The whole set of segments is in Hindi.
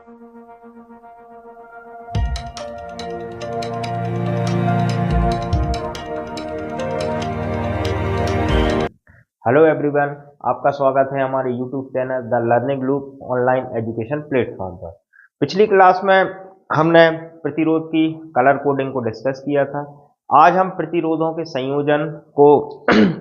हेलो एवरीवन, आपका स्वागत है हमारे YouTube channel the learning loop online education platform पर। पिछली क्लास में हमने प्रतिरोध की कलर कोडिंग को डिस्कस किया था। आज हम प्रतिरोधों के संयोजन को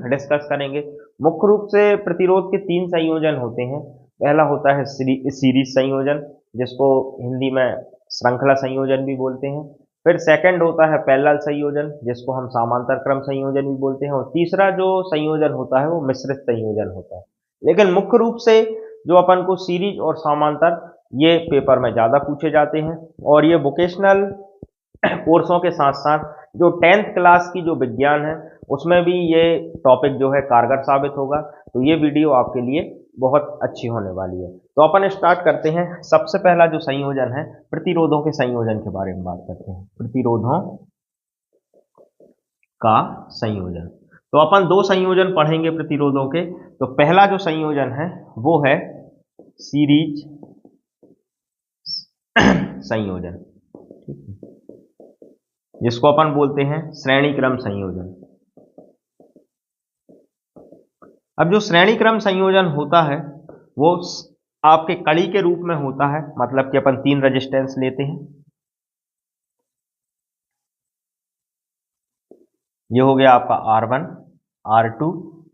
डिस्कस करेंगे। मुख्य रूप से प्रतिरोध के 3 संयोजन होते हैं। पहला होता है सीरीज संयोजन, जिसको हिंदी में श्रृंखला संयोजन भी बोलते हैं। फिर सेकंड होता है पैरेलल संयोजन, जिसको हम समांतर क्रम संयोजन भी बोलते हैं। और तीसरा जो संयोजन होता है वो मिश्रित संयोजन होता है। लेकिन मुख्य रूप से जो अपन को सीरीज और समांतर ये पेपर में ज़्यादा पूछे जाते हैं, और ये वोकेशनल कोर्सों के साथ साथ जो 10th क्लास की जो विज्ञान है उसमें भी ये टॉपिक जो है कारगर साबित होगा। तो ये वीडियो आपके लिए बहुत अच्छी होने वाली है। तो अपन स्टार्ट करते हैं। सबसे पहला जो संयोजन है, प्रतिरोधों के संयोजन के बारे में बात करते हैं। प्रतिरोधों का संयोजन, तो अपन 2 संयोजन पढ़ेंगे प्रतिरोधों के। तो पहला जो संयोजन है वो है सीरीज संयोजन, जिसको अपन बोलते हैं श्रेणी क्रम संयोजन। अब जो श्रेणी क्रम संयोजन होता है वो आपके कड़ी के रूप में होता है। मतलब कि अपन 3 रेजिस्टेंस लेते हैं। ये हो गया आपका R1, R2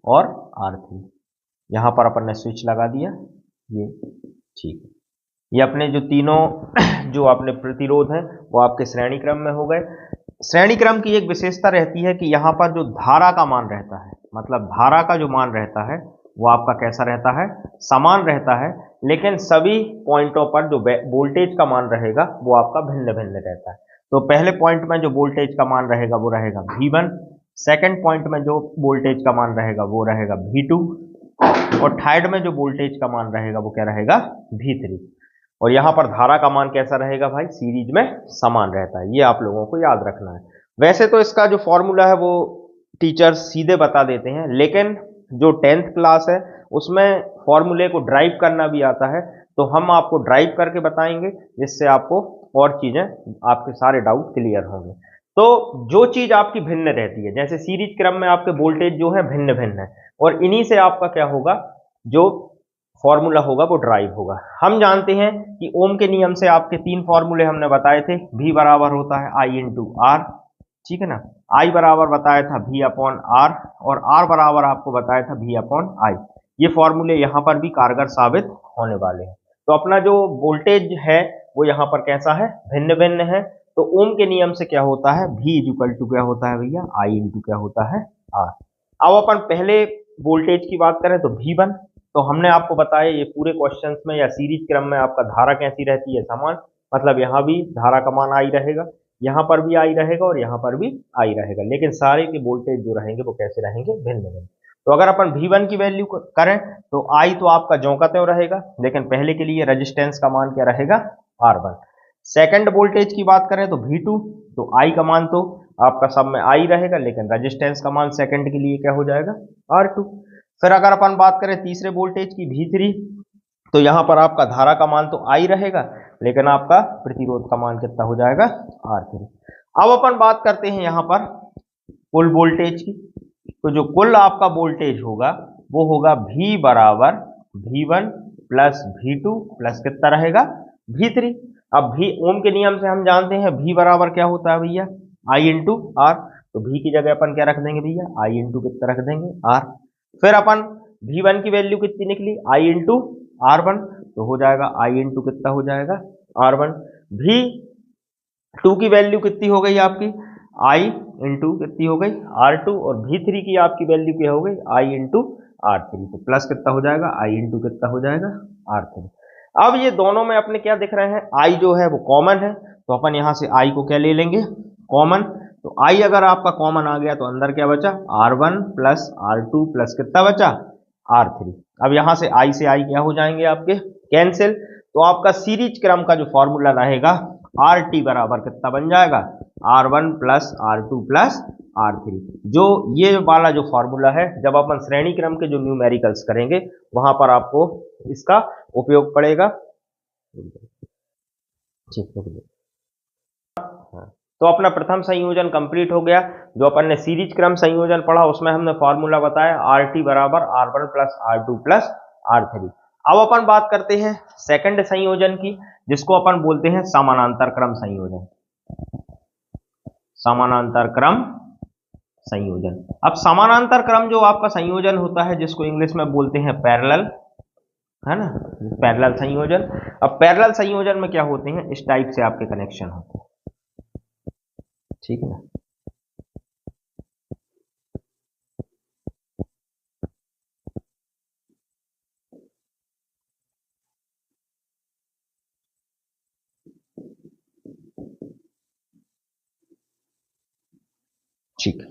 और R3। यहां पर अपन ने स्विच लगा दिया, ये ठीक है। ये अपने जो तीनों जो अपने प्रतिरोध हैं वो आपके श्रेणी क्रम में हो गए। श्रेणी क्रम की एक विशेषता रहती है कि यहाँ पर जो धारा का मान रहता है, मतलब धारा का जो मान रहता है वो आपका कैसा रहता है, समान रहता है। लेकिन सभी पॉइंटों पर जो वोल्टेज का मान रहेगा वो आपका भिन्न भिन्न रहता है। तो पहले पॉइंट में जो वोल्टेज का मान रहेगा वो रहेगा V1, सेकंड पॉइंट में जो वोल्टेज का मान रहेगा वो रहेगा V2, और थर्ड में जो वोल्टेज का मान रहेगा वो क्या रहेगा, V3। और यहां पर धारा का मान कैसा रहेगा भाई, सीरीज में समान रहता है। ये आप लोगों को याद रखना है। वैसे तो इसका जो फॉर्मूला है वो टीचर सीधे बता देते हैं, लेकिन जो 10th क्लास है उसमें फॉर्मूले को ड्राइव करना भी आता है। तो हम आपको ड्राइव करके बताएंगे, जिससे आपको और चीजें, आपके सारे डाउट क्लियर होंगे। तो जो चीज आपकी भिन्न रहती है, जैसे सीरीज क्रम में आपके वोल्टेज जो है भिन्न भिन्न है, और इन्हीं से आपका क्या होगा, जो फॉर्मूला होगा वो ड्राइव होगा। हम जानते हैं कि ओम के नियम से आपके 3 फॉर्मूले हमने बताए थे। V बराबर होता है I इंटू R, ठीक है ना। I बराबर बताया था V अपॉन R, और R बराबर आपको बताया था V अपॉन I। ये फॉर्मूले यहाँ पर भी कारगर साबित होने वाले हैं। तो अपना जो वोल्टेज है वो यहाँ पर कैसा है, भिन्न भिन्न है। तो ओम के नियम से क्या होता है, V इक्वल टू क्या होता है भैया, I इंटू क्या होता है, R। अब अपन पहले वोल्टेज की बात करें तो V1, तो हमने आपको बताया ये पूरे क्वेश्चंस में या सीरीज क्रम में आपका धारा कैसी रहती है, समान। मतलब यहाँ भी धारा का मान आई रहेगा, यहाँ पर भी आई रहेगा, और यहाँ पर भी आई रहेगा। लेकिन सारे के वोल्टेज जो रहेंगे वो कैसे रहेंगे, भिन्न भिन्न। तो अगर अपन V1 की वैल्यू करें तो आई तो आपका ज्यों का त्यों रहेगा, लेकिन पहले के लिए रेजिस्टेंस का मान क्या रहेगा, R1। सेकंड वोल्टेज की बात करें तो V2, तो आई का मान तो आपका सब में आई रहेगा, लेकिन रेजिस्टेंस का मान सेकंड के लिए क्या हो जाएगा, R2। फिर अगर अपन बात करें तीसरे वोल्टेज की V3, तो यहां पर आपका धारा का मान तो आई रहेगा, लेकिन आपका प्रतिरोध का मान कितना हो जाएगा, R3। अब अपन बात करते हैं यहां पर कुल वोल्टेज की। तो जो कुल आपका वोल्टेज होगा वो होगा V बराबर V1 प्लस V2 प्लस कितना रहेगा, V3। अब V ओम के नियम से हम जानते हैं V बराबर क्या होता है भैया, I इंटू R। तो V की जगह अपन क्या रख देंगे भैया, I इंटू कितना रख देंगे, R। फिर अपन V1 की वैल्यू कितनी निकली, I इंटू R1, तो हो जाएगा I इंटू कितना हो जाएगा, R1। V2 की वैल्यू कितनी हो गई आपकी, I इंटू कितनी हो गई, R2। और V3 की आपकी वैल्यू क्या हो गई, I इंटू R3। तो प्लस कितना हो जाएगा, I इंटू कितना हो जाएगा, R3। अब ये दोनों में अपने क्या दिख रहे हैं, I जो है वो कॉमन है, तो अपन यहां से I को क्या ले लेंगे, कॉमन। तो I अगर आपका कॉमन आ गया तो अंदर क्या बचा, R1 प्लस R2 प्लस कितना बचा, R3। अब यहां से I क्या हो जाएंगे आपके, कैंसिल। तो आपका सीरीज क्रम का जो फॉर्मूला रहेगा RT बराबर कितना बन जाएगा, R1 plus R2 plus R3। जो ये वाला जो फॉर्मूला है, जब अपन श्रेणी क्रम के जो न्यूमेरिकल्स करेंगे वहां पर आपको इसका उपयोग पड़ेगा। ठीक है। तो अपना प्रथम संयोजन कंप्लीट हो गया। जो अपन ने सीरीज क्रम संयोजन पढ़ा उसमें हमने फॉर्मूला बताया RT बराबर R1 plus R2 plus R3। अब अपन बात करते हैं सेकंड संयोजन की, जिसको अपन बोलते हैं समानांतर क्रम संयोजन। समानांतर क्रम संयोजन। अब समानांतर क्रम जो आपका संयोजन होता है, जिसको इंग्लिश में बोलते हैं पैरेलल, है ना, पैरेलल संयोजन। अब पैरेलल संयोजन में क्या होते हैं, इस टाइप से आपके कनेक्शन होते हैं, ठीक है ना। ठीक है,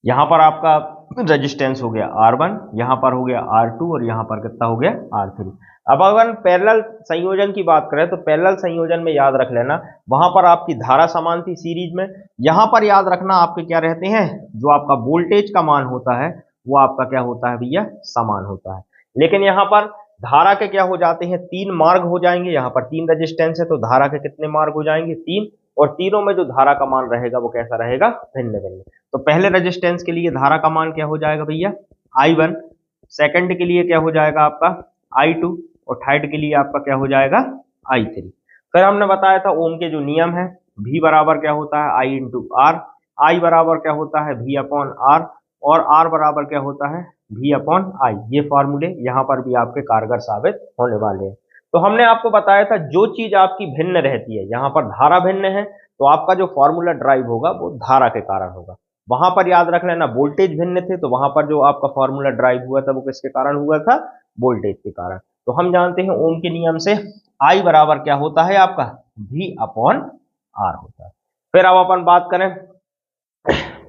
यहां पर आपका रेजिस्टेंस हो गया R1, यहां पर हो गया R2 और यहां पर कितना हो गया R3। अब अगर पैरेलल संयोजन की बात करें तो पैरेलल संयोजन में याद रख लेना, वहां पर आपकी धारा समान थी सीरीज में। यहां पर याद रखना आपके क्या रहते हैं, जो आपका वोल्टेज का मान होता है वो आपका क्या होता है भैया, समान होता है। लेकिन यहां पर धारा के क्या हो जाते हैं, तीन मार्ग हो जाएंगे। यहां पर तीन रेजिस्टेंस है तो धारा के कितने मार्ग हो जाएंगे, तीन। और तीनों में जो धारा का मान रहेगा वो कैसा रहेगा, भिन्न भिन्न। तो पहले रेजिस्टेंस के लिए धारा का मान क्या हो जाएगा भैया, I1। सेकंड के लिए क्या हो जाएगा आपका I2 और थर्ड के लिए आपका क्या हो जाएगा I3। फिर हमने बताया था ओम के जो नियम है, V बराबर क्या होता है I इंटू आर, I बराबर क्या होता है V अपॉन आर, और R बराबर क्या होता है V अपॉन I। ये फॉर्मूले यहाँ पर भी आपके कारगर साबित होने वाले हैं। तो हमने आपको बताया था जो चीज आपकी भिन्न रहती है, यहाँ पर धारा भिन्न है तो आपका जो फॉर्मूला ड्राइव होगा वो धारा के कारण होगा। वहां पर याद रख लेना वोल्टेज भिन्न थे तो वहां पर जो आपका फॉर्मूला ड्राइव हुआ था वो किसके कारण हुआ था, वोल्टेज के कारण। तो हम जानते हैं ओम के नियम से I बराबर क्या होता है आपका V अपॉन R होता है। फिर अब अपन बात करें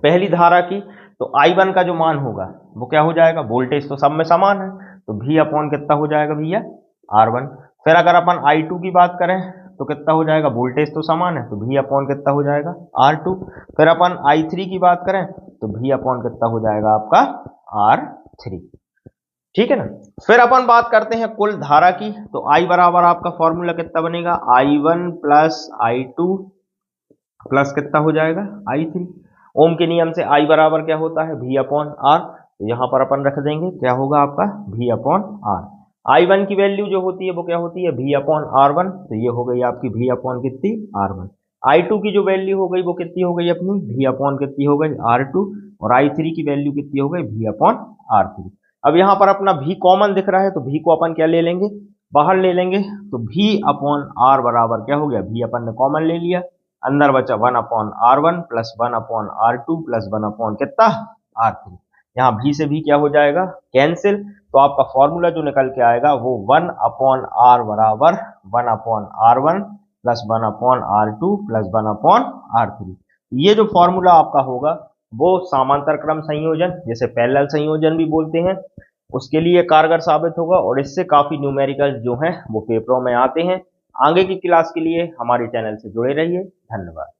पहली धारा की, तो I1 का जो मान होगा वो क्या हो जाएगा, वोल्टेज तो सब में समान है तो V अपॉन कितना हो जाएगा भैया R1। फिर अगर अपन I2 की बात करें तो कितना हो जाएगा, वोल्टेज तो समान है तो V अपॉन कितना हो जाएगा R2। फिर अपन I3 की बात करें तो V अपॉन कितना हो जाएगा आपका R3, ठीक है ना। फिर अपन बात करते हैं कुल धारा की, तो I बराबर आपका फॉर्मूला कितना बनेगा, I1 प्लस I2 प्लस कितना हो जाएगा I3। ओम के नियम से I बराबर क्या होता है V अपॉन R, तो यहां पर अपन रख देंगे क्या होगा आपका V अपॉन R। I1 की वैल्यू जो होती है वो क्या होती है V अपॉन R1, तो ये हो गई आपकी V अपॉन कितनी R1। I2 की जो वैल्यू हो गई वो कितनी हो गई अपनी V अपॉन कितनी हो गई R2, और I3 की वैल्यू कितनी हो गई V अपॉन R3। अब यहाँ पर अपना V कॉमन दिख रहा है तो V को अपन क्या ले लेंगे, बाहर ले लेंगे, तो V अपॉन R बराबर क्या हो गया, V अपन ने कॉमन ले लिया, अंदर बचा 1 upon R1 plus 1 upon R2 plus 1 upon कितना R3। यहाँ V से भी क्या हो जाएगा कैंसिल, तो आपका फॉर्मूला जो निकल के आएगा वो 1 अपॉन R बराबर 1 upon R1 plus 1 upon R2 plus 1 upon R3। ये जो फॉर्मूला आपका होगा वो समांतर क्रम संयोजन, जिसे पैरेलल संयोजन भी बोलते हैं, उसके लिए कारगर साबित होगा। और इससे काफी न्यूमेरिकल जो हैं वो पेपरों में आते हैं। आगे की क्लास के लिए हमारे चैनल से जुड़े रहिए। धन्यवाद।